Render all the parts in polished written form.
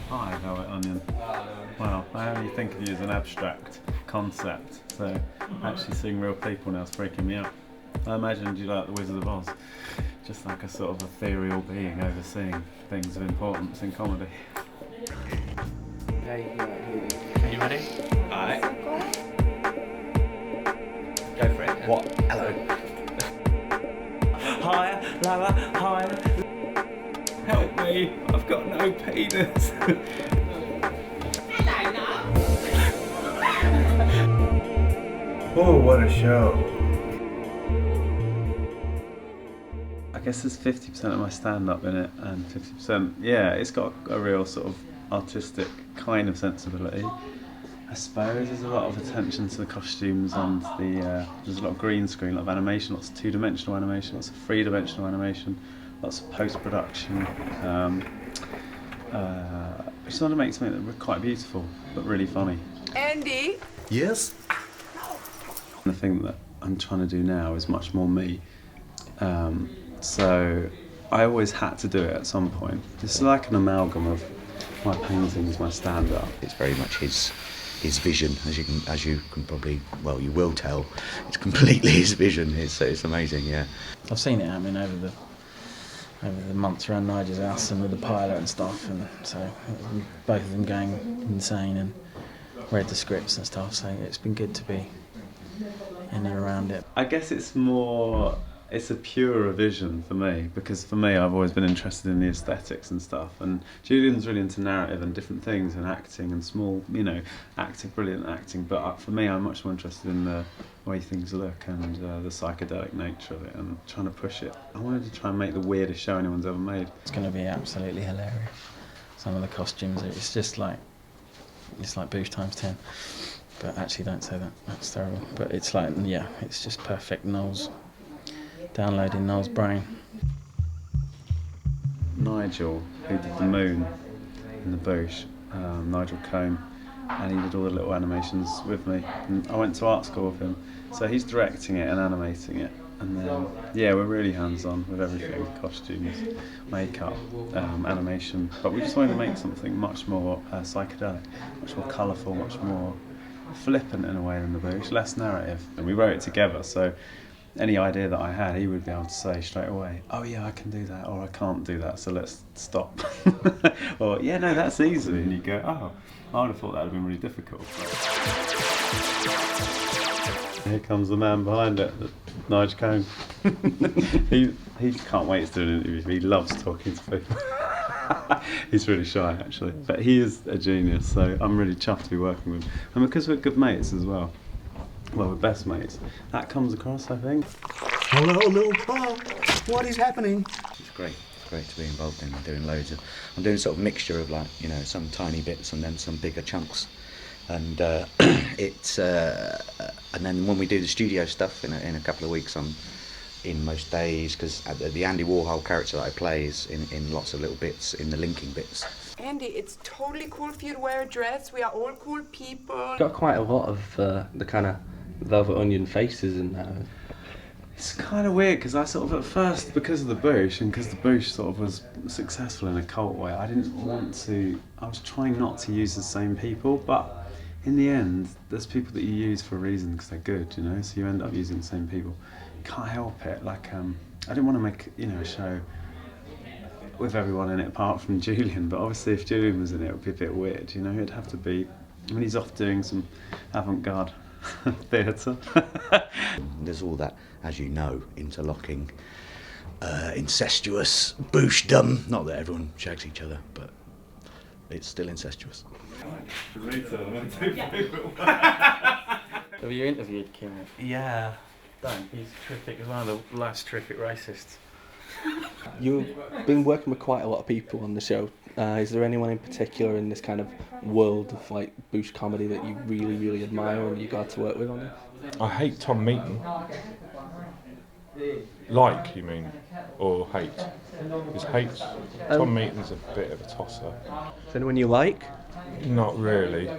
Hi, Velvet Onion. Wow, I only think of you as an abstract concept, so actually seeing real people now is freaking me out. I imagined you like the Wizard of Oz, just like a sort of ethereal being overseeing things of importance in comedy. Are you ready? Alright. Go for it. What? Hello. Higher, lower, higher. Help me, I've got no penis. Oh, what a show. I guess there's 50% of my stand-up in it, and 50%, yeah, it's got a real sort of artistic kind of sensibility. I suppose there's a lot of attention to the costumes and there's a lot of green screen, a lot of animation, lots of two-dimensional animation, lots of three-dimensional animation, lots of post-production, which sort of makes something that's quite beautiful, but really funny. Andy? Yes? The thing that I'm trying to do now is much more me. So I always had to do it at some point. It's like an amalgam of my paintings, my stand-up. It's very much his vision, as you can probably, well, you will tell. It's completely his vision. It's amazing, yeah. I've seen it happening over the months around Nigel's house and with the pilot and stuff, and so both of them going insane and read the scripts and stuff. So it's been good to be in and around it. I guess it's a purer vision for me, because for me I've always been interested in the aesthetics and stuff, and Julian's really into narrative and different things and acting and small, brilliant acting, but for me I'm much more interested in the way things look and the psychedelic nature of it and trying to push it. I wanted to try and make the weirdest show anyone's ever made. It's going to be absolutely hilarious. Some of the costumes, it's just like Boosh times 10. But actually don't say that, that's terrible. But it's like, yeah, it's just perfect. Downloading Noel's brain. Nigel, who did the moon in the bush, Nigel Cohn, and he did all the little animations with me. And I went to art school with him, so he's directing it and animating it. And then, yeah, we're really hands-on with everything, costumes, makeup, animation. But we just wanted to make something much more psychedelic, much more colourful, much more flippant in a way than the bush, less narrative. And we wrote it together, so any idea that I had, he would be able to say straight away, oh yeah, I can do that, or I can't do that, so let's stop. Or, yeah, no, that's easy. And you go, oh, I would have thought that would have been really difficult. Here comes the man behind it, Nigel Cohn. he can't wait to do an interview. He loves talking to people. He's really shy, actually, but he is a genius, so I'm really chuffed to be working with him. And because we're good mates as well, we're best mates, that comes across, I think. Hello, little Paul. What is happening? It's great to be involved in. I'm doing loads of, I'm doing sort of mixture of some tiny bits and then some bigger chunks. And and then when we do the studio stuff in a couple of weeks, I'm in most days, because the Andy Warhol character that I play is in lots of little bits, in the linking bits. Andy, it's totally cool for you to wear a dress. We are all cool people. Got quite a lot of the kind of Velvet Onion faces in there. It's kind of weird, because I sort of at first, because of the bush and because the bush sort of was successful in a cult way, I was trying not to use the same people, but in the end there's people that you use for a reason because they're good, so you end up using the same people. Can't help it. Like I didn't want to make a show with everyone in it apart from Julian, but obviously if Julian was in it would be a bit weird, it'd have to be, he's off doing some avant-garde theatre. There's all that, as you know, interlocking, incestuous booshdom. Not that everyone shags each other, but it's still incestuous. Have you interviewed Kim? Yeah. Don't. He's terrific. He's one of the last terrific racists. You've been working with quite a lot of people on the show. Is there anyone in particular in this kind of world of like Boosh comedy that you really, really admire and you got to work with on it? I hate Tom Meeten. Like, you mean, or hate? Because Tom Meeten's a bit of a tosser. Is anyone you like? Not really.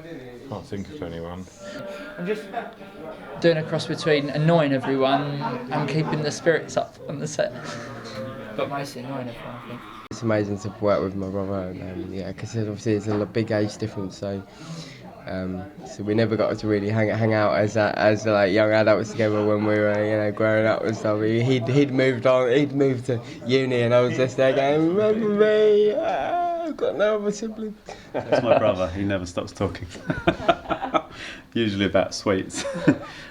Can't think of anyone. I'm just doing a cross between annoying everyone and keeping the spirits up on the set. got mostly annoying everyone, I think. It's amazing to work with my brother, and yeah, because obviously there's a big age difference, so we never got to really hang out as like young adults together when we were growing up and stuff. He'd moved to uni, and I was just there going, remember me? I've got no other siblings. That's my brother. He never stops talking. Usually about sweets.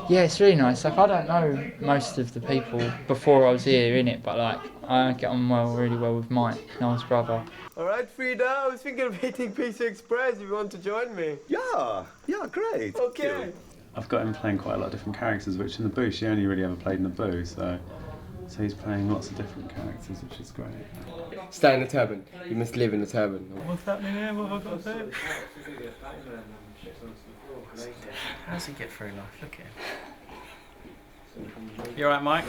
Yeah, it's really nice. Like, I don't know most of the people before I was here in it, but like I get on really well with Mike, Noel's brother. Alright, Frida, I was thinking of hitting Pizza Express if you want to join me. Yeah, great. Okay. I've got him playing quite a lot of different characters, which in the Boosh he only really ever played in the Boo, so he's playing lots of different characters, which is great. Stay in the turban. You must live in the turban. What's happening here? What have I got to do? How does he get through life? Look at him. You alright, Mike?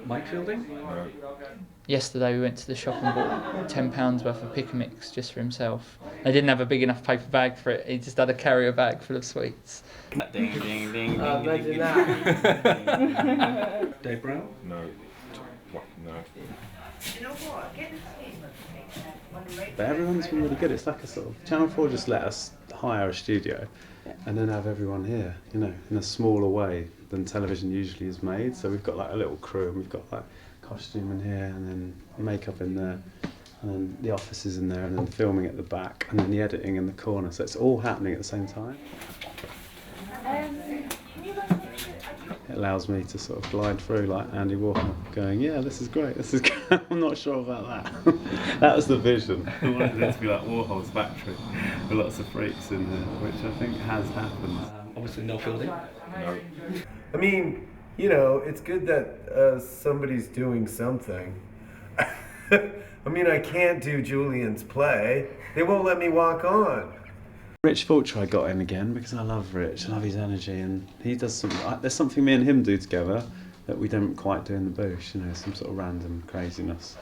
Mike Fielding? No. Yesterday we went to the shop and bought £10 worth of pick and mix just for himself. They didn't have a big enough paper bag for it. He just had a carrier bag full of sweets. Ding, ding, ding, Imagine that. Dave Brown? No. What? No. But everyone's been really good. It's like a sort of Channel 4 just let us hire a studio and then have everyone here, in a smaller way than television usually is made. So we've got like a little crew, and we've got like costume in here, and then makeup in there, and then the office is in there, and then filming at the back, and then the editing in the corner. So it's all happening at the same time. It allows me to sort of glide through like Andy Warhol, going, yeah, this is great, this is great. I'm not sure about that. That was the vision. I wanted it to be like Warhol's factory, with lots of freaks in there, which I think has happened. Obviously Noel Fielding? No. I mean, it's good that somebody's doing something. I mean, I can't do Julian's play. They won't let me walk on. Rich Fulcher I got in again because I love Rich, I love his energy, and he does there's something me and him do together that we don't quite do in the Boosh, some sort of random craziness.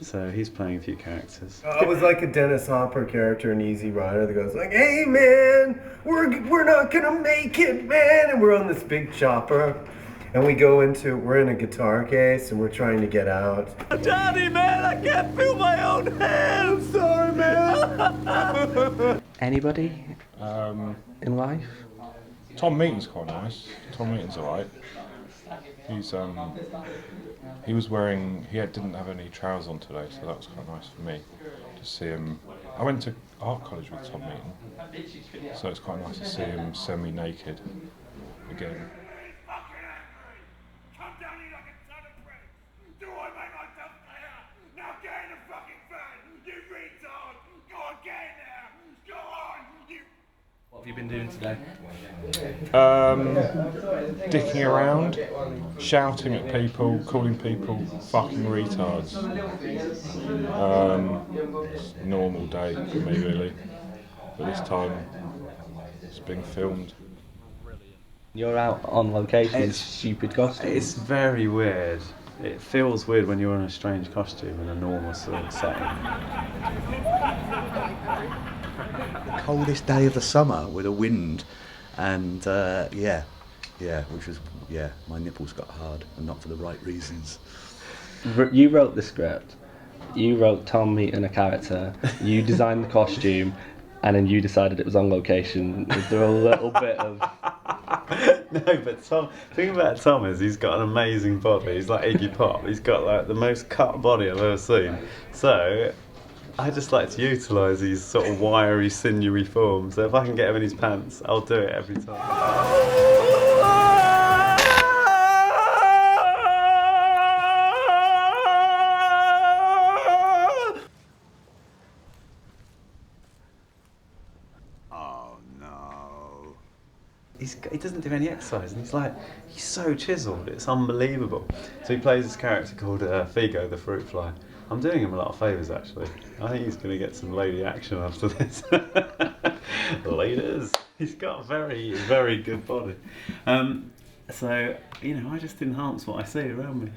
So he's playing a few characters. I was like a Dennis Hopper character in Easy Rider that goes like, hey man, we're not gonna make it, man, and we're on this big chopper. And we're in a guitar case and we're trying to get out. Daddy, man, I can't feel my own hands. Sorry, man. Anybody in life? Tom Meeten's quite nice. Tom Meeten's alright. He didn't have any trousers on today, so that was quite nice for me to see him. I went to art college with Tom Meeten, so it's quite nice to see him semi-naked again. What have you been doing today? Dicking around, shouting at people, calling people fucking retards. Normal day for me, really. But this time, it's being filmed. You're out on location in stupid costumes. It's very weird. It feels weird when you're in a strange costume in a normal sort of setting. Coldest day of the summer with a wind, and my nipples got hard, and not for the right reasons. You wrote the script, you wrote Tom Meeten a character, you designed the costume, and then you decided it was on location. Is there a little bit of... No, but the thing about Tom is he's got an amazing body. He's like Iggy Pop. He's got like the most cut body I've ever seen. So I just like to utilise these sort of wiry, sinewy forms. So if I can get him in his pants, I'll do it every time. He doesn't do any exercise, and he's so chiselled, it's unbelievable. So he plays this character called Figo the fruit fly. I'm doing him a lot of favours actually. I think he's going to get some lady action after this. Ladies! He's got a very, very good body. So, I just enhance what I see around me.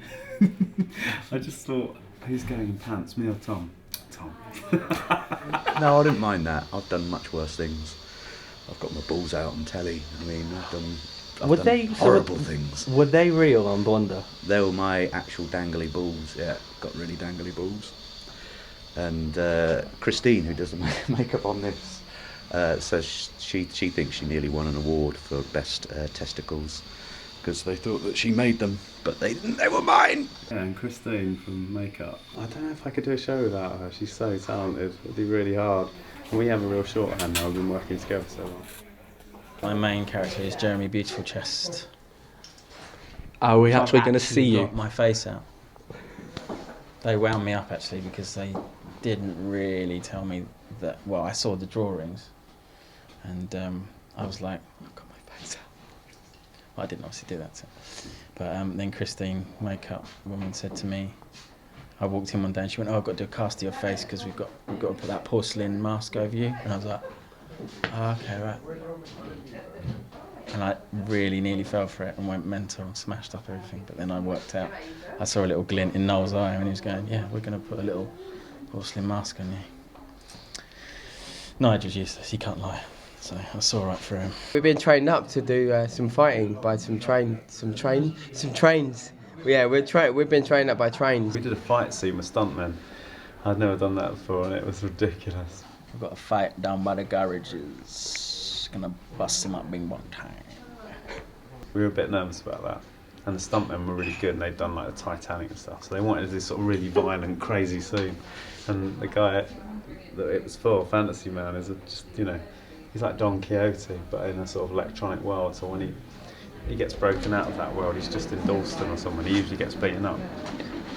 I just thought, who's going in pants, me or Tom? Tom. No, I didn't mind that. I've done much worse things. I've got my balls out on telly. I mean, I've done Were they horrible things. Were they real on Blunder? They were my actual dangly balls. Yeah, got really dangly balls. And Christine, who does the makeup on this, so she thinks she nearly won an award for best testicles because they thought that she made them, but they didn't. They were mine. Yeah, and Christine from makeup. I don't know if I could do a show without her. She's so talented. It'd be really hard. And we have a real shorthand now. We've been working together so long. My main character is Jeremy Beautiful Chest. Are we actually going to see you? Got my face out. They wound me up actually because they didn't really tell me that. Well, I saw the drawings, and I was like, I've got my face out. Well, I didn't obviously do that, but then Christine, makeup woman, said to me. I walked in one day and she went, "Oh, I've got to do a cast of your face because we've got to put that porcelain mask over you." And I was like, "Oh, okay, right." And I really nearly fell for it and went mental and smashed up everything. But then I worked out. I saw a little glint in Noel's eye and he was going, "Yeah, we're going to put a little porcelain mask on you." Nigel's useless, he can't lie. So I saw right through him. We've been trained up to do some fighting by some trains. Yeah, we've been trained up by trains. We did a fight scene with stuntmen. I'd never done that before and it was ridiculous. We've got a fight down by the garages. Gonna bust him up bing bong time. We were a bit nervous about that. And the stuntmen were really good and they'd done like the Titanic and stuff. So they wanted this sort of really violent, crazy scene. And the guy that it was for, Fantasy Man, is just, you know, he's like Don Quixote, but in a sort of electronic world. So when he gets broken out of that world, he's just in Dalston or somewhere. He usually gets beaten up.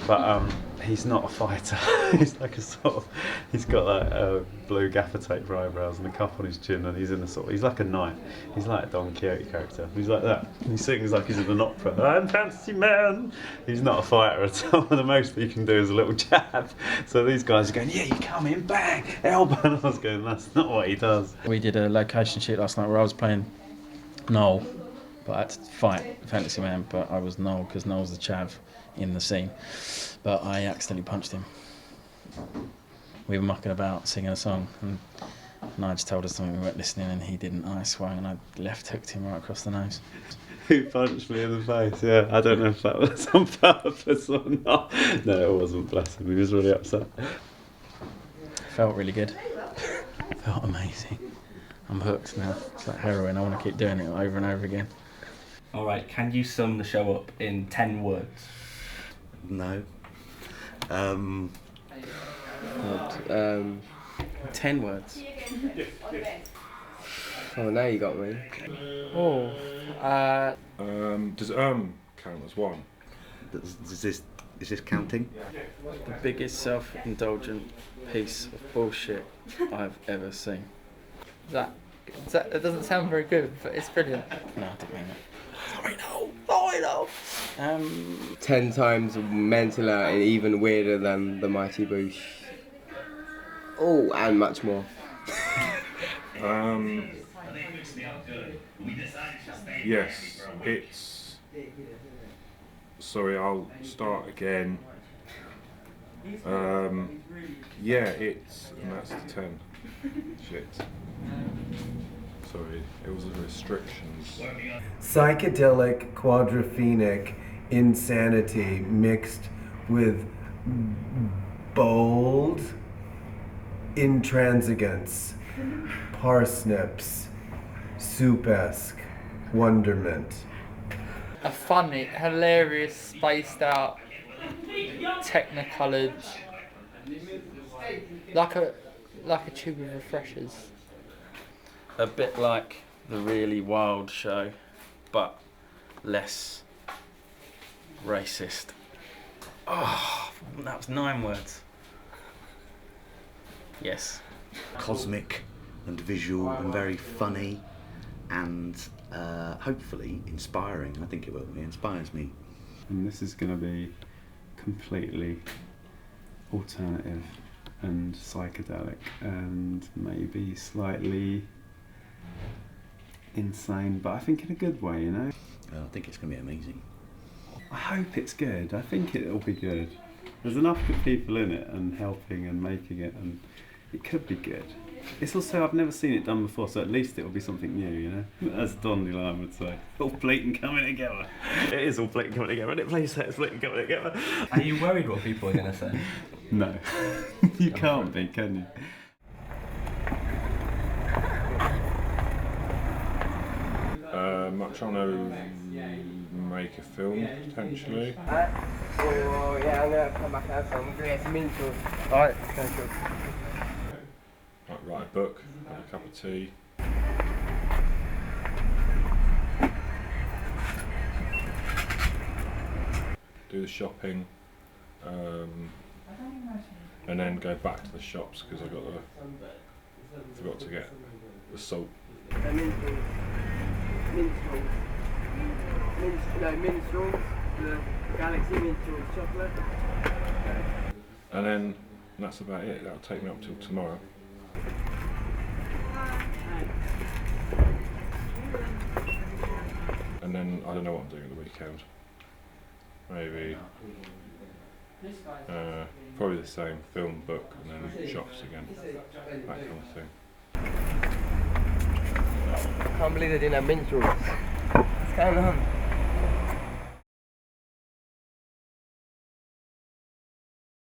But he's not a fighter. He's like a sort of, he's got like blue gaffer tape for eyebrows and a cuff on his chin, and he's in a sort of, he's like a knight. He's like a Don Quixote character. He's like that. And he sings like he's in an opera. "I'm Fantasy Man." He's not a fighter at all. The most that he can do is a little jab. So these guys are going, "Yeah, you come in, bang, elbow." And I was going, that's not what he does. We did a location shoot last night where I was playing Noel, but I had to fight Fantasy Man, but I was Noel because Noel's the chav in the scene. But I accidentally punched him. We were mucking about singing a song and Nige told us something we weren't listening and he didn't. I swung and I left hooked him right across the nose. Who punched me in the face? Yeah, I don't know if that was on purpose or not. No, it wasn't, bless him. He was really upset. Felt really good. Felt amazing. I'm hooked now. It's like heroin. I want to keep doing it over and over again. All right, can you sum the show up in 10 words? No. 10 words. Oh, now you got me. Does count as one? Is this counting? The biggest self-indulgent piece of bullshit I've ever seen. That doesn't sound very good, but it's brilliant. No, I didn't mean that. Sorry, no. 10 times mentaler and even weirder than the Mighty Boosh. Oh, and much more. Yes, it's... Sorry, I'll start again. Yeah, it's... And that's the 10. Shit. Sorry, it was the restrictions. Psychedelic quadraphenic insanity mixed with bold intransigence, parsnips, soup-esque wonderment. A funny, hilarious, spaced out, technicoloured, like a tube of refreshers. A bit like the Really Wild Show, but less racist. Oh, that was 9 words. Yes. Cosmic and visual and very funny and hopefully inspiring. I think it will. It inspires me. And this is going to be completely alternative and psychedelic and maybe slightly insane, but I think in a good way, you know? I think it's going to be amazing. I hope it's good. I think it'll be good. There's enough good people in it and helping and making it, and It could be good. It's also, I've never seen it done before, so at least it'll be something new, you know? As Dandelion would say. All blatant coming together. It is all blatant coming together, and it plays that it's blatant coming together. Are you worried what people are going to say? No. You can't be, can you? I'm trying to make a film, potentially. Oh, yeah, I'm going to come back and have some great minstrels. Alright, thank you. Like write a book, have a cup of tea. Do the shopping, and then go back to the shops because forgot to get the salt. Minstrels, the Galaxy Minstrels chocolate. And then that's about it. That'll take me up till tomorrow. And then I don't know what I'm doing at the weekend. Maybe probably the same, film, book, and then shops again. That kind of thing. I can't believe they didn't have minstrels. What's going on?